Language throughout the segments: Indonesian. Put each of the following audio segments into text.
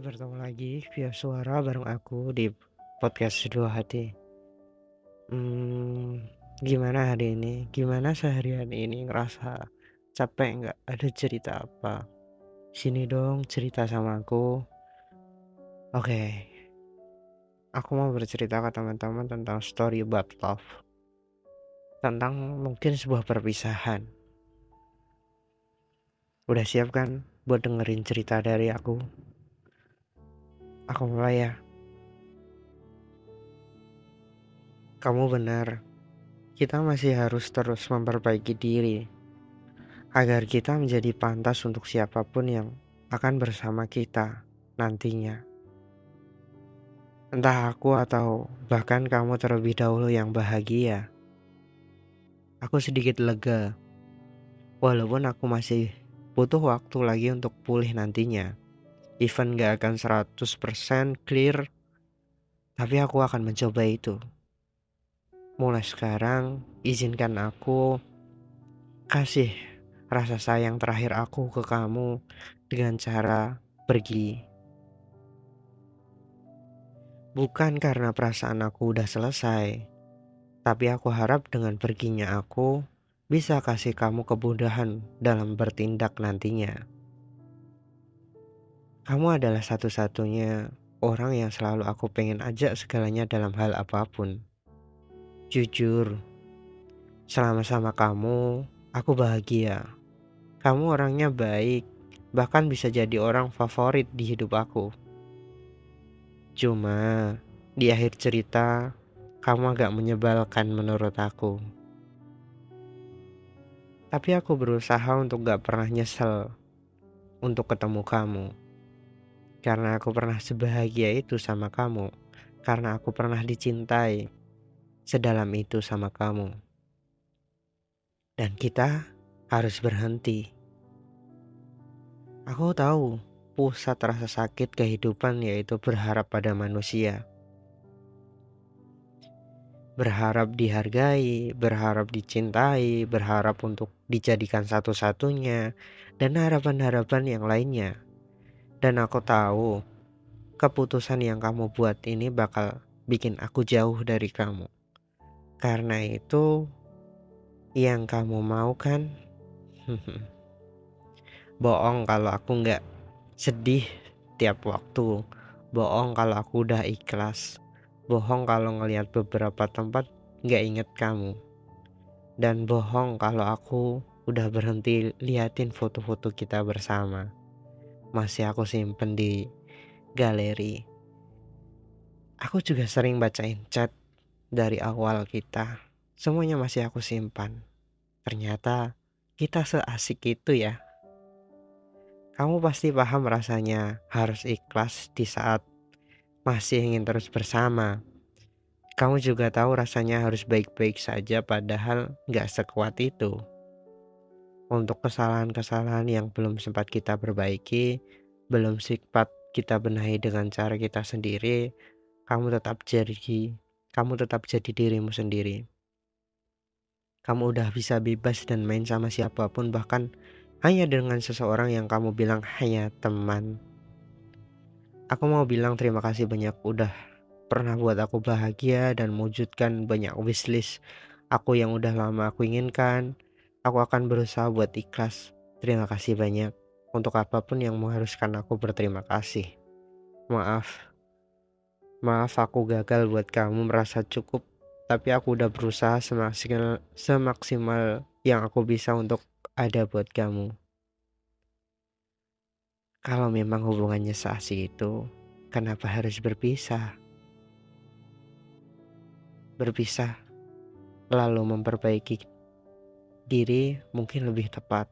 Bertemu lagi via suara bareng aku di podcast Dua Hati. Gimana hari ini? Gimana seharian ini? Ngerasa capek nggak? Ada cerita apa? Sini dong cerita sama aku. Oke, aku mau bercerita ke teman-teman tentang story about love. Tentang mungkin sebuah perpisahan. Udah siap kan buat dengerin cerita dari aku? Aku mulai ya. Kamu benar, kita masih harus terus memperbaiki diri agar kita menjadi pantas untuk siapapun yang akan bersama kita nantinya. Entah aku atau bahkan kamu terlebih dahulu yang bahagia. Aku sedikit lega, walaupun aku masih butuh waktu lagi untuk pulih nantinya. Even gak akan 100% clear, tapi aku akan mencoba itu. Mulai sekarang, izinkan aku kasih rasa sayang terakhir aku ke kamu dengan cara pergi. Bukan karena perasaan aku udah selesai, tapi aku harap dengan perginya aku bisa kasih kamu kemudahan dalam bertindak nantinya. Kamu adalah satu-satunya orang yang selalu aku pengen ajak segalanya dalam hal apapun. Jujur, selama sama kamu, aku bahagia. Kamu orangnya baik, bahkan bisa jadi orang favorit di hidup aku. Cuma, di akhir cerita, kamu agak menyebalkan menurut aku. Tapi aku berusaha untuk gak pernah nyesel untuk ketemu kamu. Karena aku pernah sebahagia itu sama kamu. Karena aku pernah dicintai sedalam itu sama kamu. Dan kita harus berhenti. Aku tahu pusat rasa sakit kehidupan yaitu berharap pada manusia. Berharap dihargai, berharap dicintai, berharap untuk dijadikan satu-satunya, dan harapan-harapan yang lainnya. Dan aku tahu keputusan yang kamu buat ini bakal bikin aku jauh dari kamu. Karena itu yang kamu mau kan? Bohong kalau aku nggak sedih tiap waktu. Bohong kalau aku udah ikhlas. Bohong kalau ngelihat beberapa tempat nggak inget kamu. Dan bohong kalau aku udah berhenti liatin foto-foto kita bersama. Masih aku simpen di galeri. Aku juga sering bacain chat dari awal kita. Semuanya masih aku simpan. Ternyata kita seasik itu ya. Kamu pasti paham rasanya harus ikhlas di saat masih ingin terus bersama. Kamu juga tahu rasanya harus baik-baik saja padahal gak sekuat itu. Untuk kesalahan-kesalahan yang belum sempat kita perbaiki, belum sempat kita benahi dengan cara kita sendiri, kamu tetap jadi dirimu sendiri. Kamu udah bisa bebas dan main sama siapapun, bahkan hanya dengan seseorang yang kamu bilang hanya teman. Aku mau bilang terima kasih banyak udah pernah buat aku bahagia dan mewujudkan banyak wishlist aku yang udah lama aku inginkan. Aku akan berusaha buat ikhlas. Terima kasih banyak untuk apapun yang mengharuskan aku berterima kasih. Maaf aku gagal buat kamu merasa cukup, tapi aku udah berusaha semaksimal yang aku bisa untuk ada buat kamu. Kalau memang hubungannya seasik itu, kenapa harus berpisah? Berpisah lalu memperbaiki diri mungkin lebih tepat,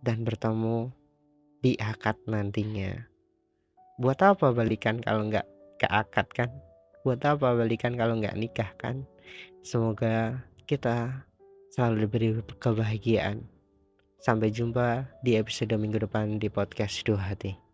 dan bertemu di akad nantinya. Buat apa balikan kalau nggak ke akad kan? Buat apa balikan kalau nggak nikah kan? Semoga kita selalu diberi kebahagiaan. Sampai jumpa di episode minggu depan di podcast Dua Hati.